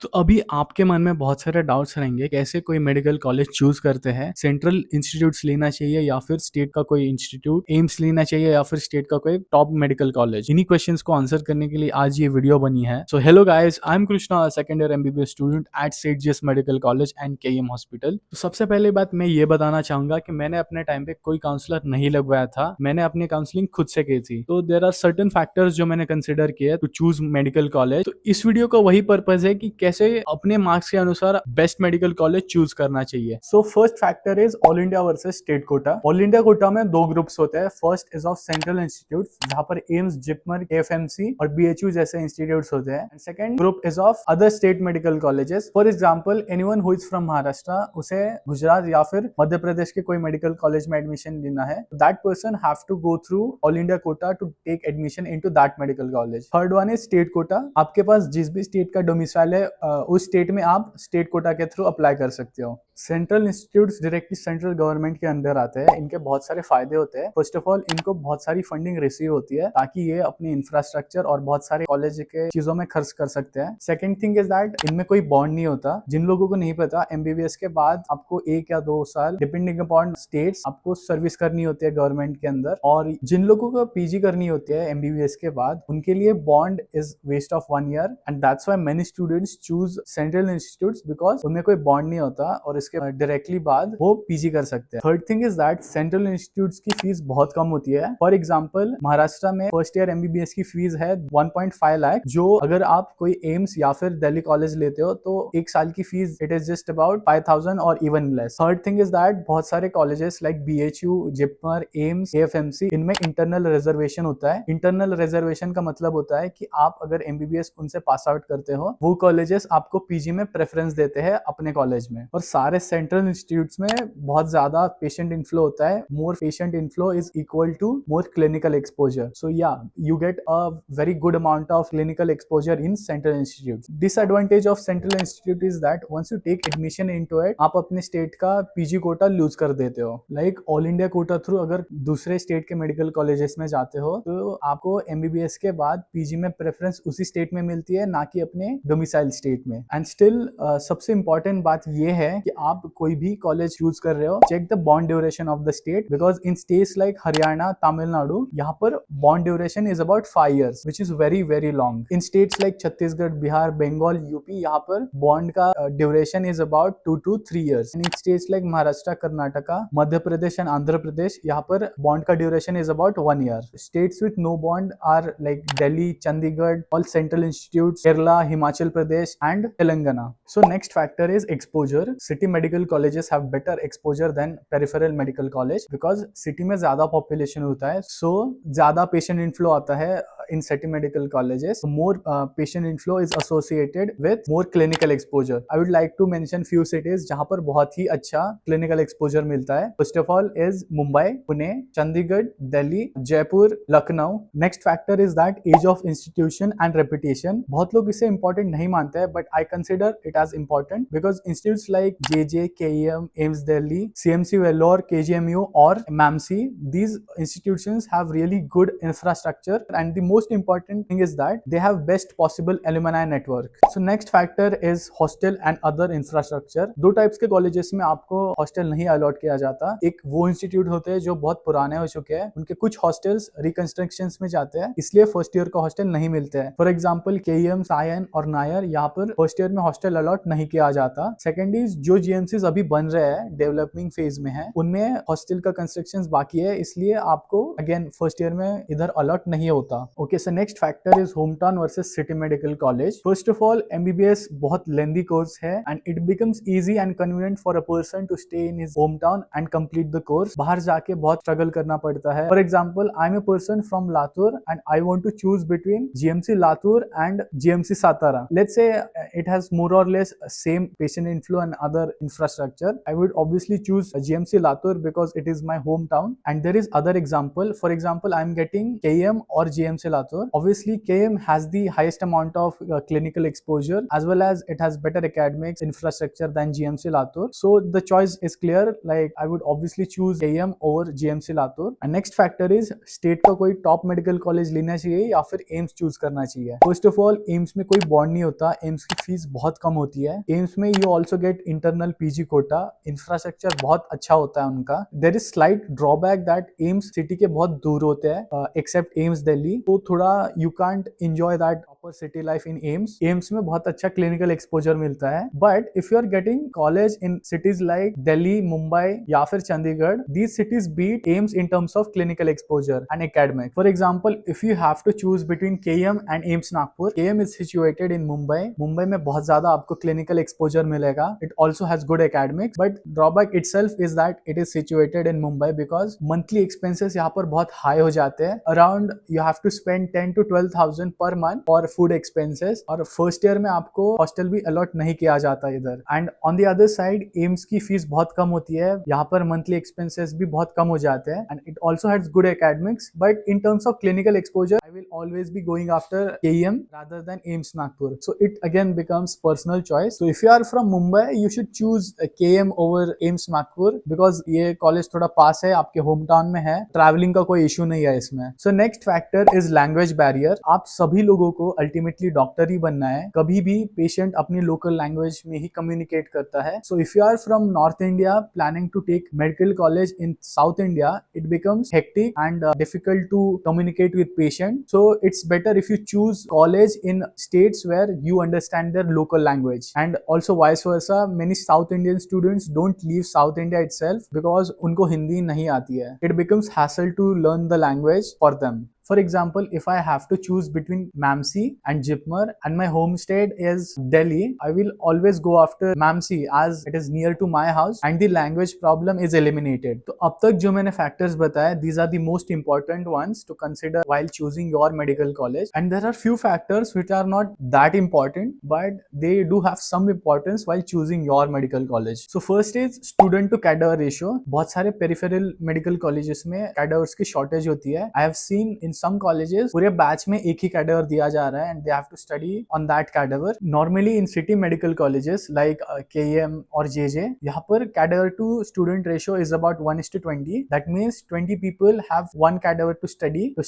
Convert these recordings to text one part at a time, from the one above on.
तो अभी आपके मन में बहुत सारे डाउट्स रहेंगे कैसे कोई मेडिकल कॉलेज चूज करते हैं। सेंट्रल इंस्टीट्यूट्स लेना चाहिए या फिर स्टेट का कोई इंस्टीट्यूट, एम्स लेना चाहिए या फिर स्टेट का कोई टॉप मेडिकल कॉलेज। इन्हीं क्वेश्चंस को आंसर करने के लिए आज ये वीडियो बनी है। So hello guys, I am Krishna, second year MBBS student at set JS medical college and KEM hospital. तो सबसे पहले बात मैं ये बताना चाहूंगा कि मैंने अपने टाइम पे कोई काउंसलर नहीं लगवाया था, मैंने अपनी काउंसलिंग खुद से की थी। तो देयर आर सर्टेन फैक्टर्स जो मैंने कंसिडर किए टू चूज मेडिकल कॉलेज। तो इस वीडियो का वही पर्पज है कि कैसे अपने मार्क्स के अनुसार बेस्ट मेडिकल कॉलेज चूज करना चाहिए। So first factor is all India versus state quota. All India Kota में दो ग्रुप्स होते हैं। First is of central institute जहां पर एम्स, जिपमर, एफएमसी और बीएचयू जैसे इंस्टीट्यूट्स होते हैं। Second group is of other state medical colleges. For example anyone who is from Maharashtra, उसे गुजरात या फिर मध्य प्रदेश के कोई मेडिकल कॉलेज में एडमिशन लेना है, that person have to go through all India quota to take admission into that medical college. Third one is state quota. आपके पास जिस भी स्टेट का डोमिसाइल है उस स्टेट में आप स्टेट कोटा के थ्रू अप्लाई कर सकते हो। Central institutes directly central government के अंदर आते हैं। इनके बहुत सारे फायदे होते हैं। फर्स्ट ऑफ ऑल, इनको बहुत सारी फंडिंग रिसीव होती है ताकि ये अपनी इंफ्रास्ट्रक्चर और बहुत सारे कॉलेज के चीजों में खर्च कर सकते हैं। सेकंड थिंग इज दैट इनमें कोई बॉन्ड नहीं होता। जिन लोगों को नहीं पता, एमबीबीएस के बाद आपको 1 या 2 साल डिपेंडिंग अपॉन स्टेट्स आपको सर्विस करनी होती है गवर्नमेंट के अंदर। और जिन लोगों को पीजी करनी होती है एमबीबीएस के बाद, उनके लिए bond is waste of 1 year and that's why many students choose central institutes because उनमें कोई बॉन्ड नहीं होता और इसके डायरेक्टली बाद वो पीजी कर सकते हैं। Third thing is that central institutes की फीस बहुत कम होती है। फॉर एग्जांपल महाराष्ट्र में फर्स्ट ईयर एमबीबीएस की फीस है 1.5 लाख, जो अगर आप कोई एम्स या फिर दिल्ली कॉलेज लेते हो तो 1 साल की fees it is just about 5,000 और even less. Third thing is that बहुत सारे colleges like BHU, JIPMER, AIIMS, AFMC, इनमें इंटरनल रिजर्वेशन होता है। इंटरनल रिजर्वेशन का मतलब होता है कि आप अगर एमबीबीएस उनसे पास आउट करते हो, वो कॉलेजेस आपको पीजी में प्रेफरेंस देते हैं अपने कॉलेज में। और सारे सेंट्रल इंस्टीट्यूट्स में बहुत ज्यादा पेशेंट इनफ्लो होता है। More patient inflow is equal to more clinical exposure. So ya, you get a very good amount of clinical exposure in central institute. Disadvantage of central institute is that once you take admission into it, आप अपने state का PG Kota loose कर देते हो। Like all India Kota through अगर दूसरे state के medical colleges में जाते हो तो आपको एमबीबीएस के बाद पीजी में प्रेफरेंस उसी स्टेट में मिलती है, ना कि अपने डोमिसाइल स्टेट में। एंड स्टिल सबसे इंपॉर्टेंट बात यह है कि आप कोई भी कॉलेज चूज कर रहे हो, check the bond duration of the state, because in states like Haryana, Tamil Nadu, यहाँ पर bond duration is about 5 years, which is very very long. In states like Chhattisgarh, Bihar, Bengal, UP, यहाँ पर बॉन्ड का duration is about 2 to 3 years। In states like Maharashtra, Karnataka, Madhya Pradesh and Andhra Pradesh, यहाँ पर bond का duration is about 1 year। States with no bond are like Delhi, Chandigarh, all central institute, Kerala, Himachal Pradesh and Telangana. So next factor is exposure. City medical colleges have better exposure than peripheral medical college because city में ज्यादा population होता है, so ज्यादा patient inflow आता है in city medical colleges. So more patient inflow is associated with more clinical exposure. I would like to mention few cities जहाँ पर बहुत ही अच्छा clinical exposure मिलता है. First of all is Mumbai, Pune, Chandigarh, Delhi, Jaipur, Lucknow. Next factor is that age of institution and reputation. बहुत लोग इसे important नहीं मानते हैं, but I consider it as important because institutes like JJ, KEM, AIIMS Delhi, CMC Vellore, KGMU or MAMC, these institutions have really good infrastructure and the most important thing is that they have best possible alumni network. So next factor is hostel and other infrastructure. दो types के colleges में आपको hostel नहीं allot किया जाता। एक वो institute होते हैं जो बहुत पुराने हो चुके हैं, उनके कुछ हॉस्टल्स रिकंस्ट्रक्शंस में जाते हैं, इसलिए फर्स्ट ईयर का हॉस्टल नहीं मिलते हैं। फॉर एग्जांपल केईएम, सायन और नायर, यहाँ पर फर्स्ट ईयर में हॉस्टल अलॉट नहीं किया जाता। सेकंड इज जो जीएमसीज अभी बन रहे हैं, डेवलपिंग फेज में है, उनमें हॉस्टल का कंस्ट्रक्शंस बाकी है, इसलिए आपको अगेन फर्स्ट ईयर में इधर अलॉट नहीं होता। Okay, so next factor is home town versus city medical college. First of all, MBBS बहुत लेंथी कोर्स है and it becomes easy and convenient for a person to stay in his home town and complete the course. बाहर जाके बहुत struggle करना पड़ता है। For example, I am a person from Latur and I want to choose between GMC Latur and GMC Satara. Let's say it has more or less same patient inflow and other infrastructure. I would obviously choose GMC Latur because it is my hometown. And there is other example. For example, I am getting KM or GMC GMC Latur. Obviously, KM has the highest amount of clinical exposure as well as it has better academics infrastructure than GMC Latur. So the choice is clear. Like I would obviously choose KM over GMC Latur. And next factor is state का कोई top medical college लेना चाहिए या फिर AIIMS choose करना चाहिए. First of all, AIIMS में कोई बॉन्ड नहीं होता. एम्स की फीस बहुत कम होती है. एम्स में you also get internal PG quota. Infrastructure बहुत अच्छा होता है उनका. There is slight drawback that AIIMS city के बहुत दूर होते हैं एक्सेप्ट एम्स दिल्ली. तो थोड़ा you can't enjoy that proper city life in AIIMS. AIIMS में बहुत अच्छा क्लिनिकल एक्सपोजर मिलता है. But if you are getting college in cities like Delhi, Mumbai या फिर Chandigarh, these cities beat AIIMS in terms of clinical exposure and academic. For example, if you have to choose between KM and AIIMS Nagpur, KM is situated in Mumbai. Mumbai में बहुत ज्यादा आपको clinical exposure मिलेगा. It also has good academics, but drawback itself is that it is situated in Mumbai because monthly expenses यहाँ पर बहुत high हो जाते हैं. Around you have to spend 10 to 12,000 per month for food expenses. और first year में आपको hostel भी allot नहीं किया जाता इधर. And on the other side, AIIMS की फीस बहुत कम होती है. यहाँ पर monthly expenses भी बहुत कम हो जाते हैं. And it also has good academics, but in terms of clinical exposure, I will always be going after KEM rather than AIIMS Nagpur. So it again becomes personal choice. So if you are from Mumbai, you should choose KEM over AIIMS Nagpur because ये college थोड़ा पास है, आपके home town में है. Travelling का कोई issue नहीं है इसमें. So next factor is language barrier. आप सभी लोगों को अल्टीमेटली डॉक्टर ही बनना है. कभी भी पेशेंट अपनी लोकल लैंग्वेज में ही कम्युनिकेट करता है. So if you are from North India planning to take medical college in South India, it becomes hectic and difficult to communicate with patient. So it's better if you choose college in states where you understand their local language. And also vice versa, many South Indian students don't leave South India itself because उनको हिंदी नहीं आती है. It becomes hassle to learn the language for them. For example, if I have to choose between MAMC and JIPMER and my home state is Delhi, I will always go after MAMC as it is near to my house and the language problem is eliminated. तो अब तक जो मैंने factors बताए, these are the most important ones to consider while choosing your medical college. And there are few factors which are not that important, but they do have some importance while choosing your medical college. So first is student to cadaver ratio. बहुत सारे peripheral medical colleges में cadavers की shortage होती है. I have seen in some colleges पूरे batch में एक ही cadaver दिया जा रहा है and they have to study on that cadaver. Normally in city medical colleges like KEM or JJ, यहाँ पर cadaver to student ratio is about 1:20. That means 20 people have one cadaver to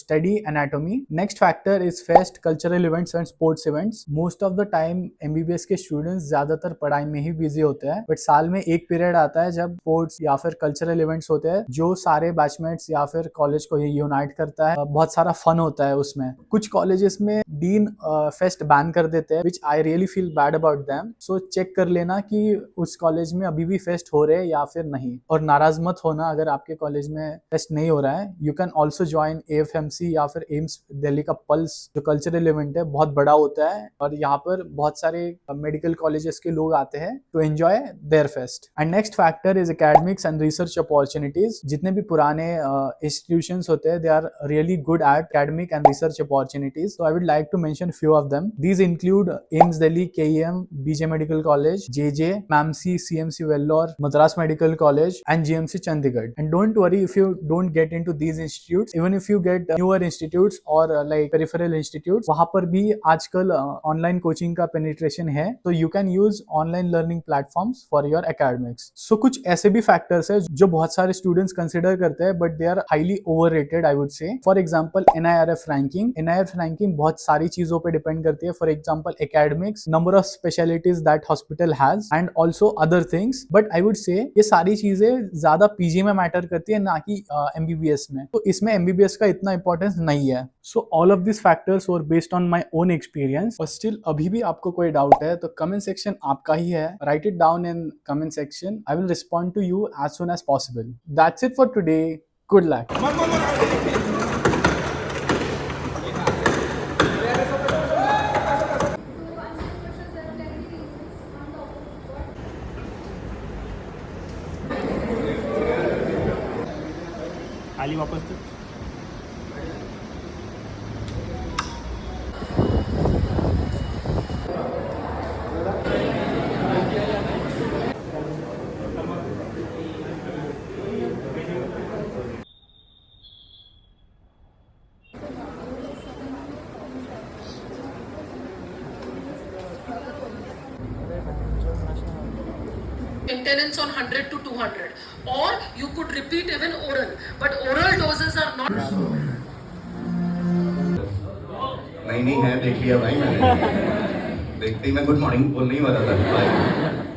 study anatomy. Next factor is fest, cultural events and sports events. Most of the time MBBS के students ज्यादातर पढ़ाई में ही busy होते हैं, but साल में एक period आता है जब स्पोर्ट्स या फिर कल्चरल इवेंट्स होते हैं जो सारे बैचमेट्स या फिर कॉलेज को यूनाइट करता है. बहुत सारा फन होता है उसमें. कुछ कॉलेजेस में डीन फेस्ट बैन कर देते हैं, which I really feel bad about them. So check कर लेना कि उस कॉलेज में अभी भी फेस्ट हो रहे हैं या फिर नहीं. और नाराज मत होना अगर आपके कॉलेज में फेस्ट नहीं हो रहा है. You can also join AFMC या फिर एम्स दिल्ली का पल्स जो कल्चरल इवेंट है बहुत बड़ा होता है और यहाँ पर बहुत सारे मेडिकल कॉलेजेस के लोग आते हैं to enjoy their fest. And next factor is academics and research opportunities. जितने भी पुराने इंस्टीट्यूशंस होते हैं, they are really good at academic and research opportunities. So I would like to mention few of them. These include AIIMS Delhi, KEM, BJ Medical College, JJ, MAMC, CMC Vellore, Madras Medical College and GMC Chandigarh. And don't worry if you don't get into these institutes. Even if you get newer institutes or like peripheral institutes, वहाँ पर भी आजकल online coaching का penetration है. So you can use online learning platforms for your academics. So कुछ ऐसे भी factors है जो बहुत सारे students consider करते हैं but they are highly overrated I would say. For example, NIRF ranking बहुत सारी चीजों पे डिपेंड करती है. For example academics, number of specialities that hospital has and also other things. But I would say ये सारी चीजें ज्यादा पीजी में मैटर करती है ना कि MBBS में. तो इसमें MBBS का इतना इंपॉर्टेंस नहीं है. So all of this factors were based on my own experience. और स्टिल अभी भी आपको कोई डाउट है तो कमेंट सेक्शन आपका ही है. Write it down in comment section. I will respond to you as soon as possible. That's it for today. Good luck. खाली वापस तो maintenance on 100 to 200, or you could repeat even oral, but oral doses are not. नहीं है, देख लिया भाई मैंने। देखते ही मैं गुड मॉर्निंग बोलने ही वाला था भाई।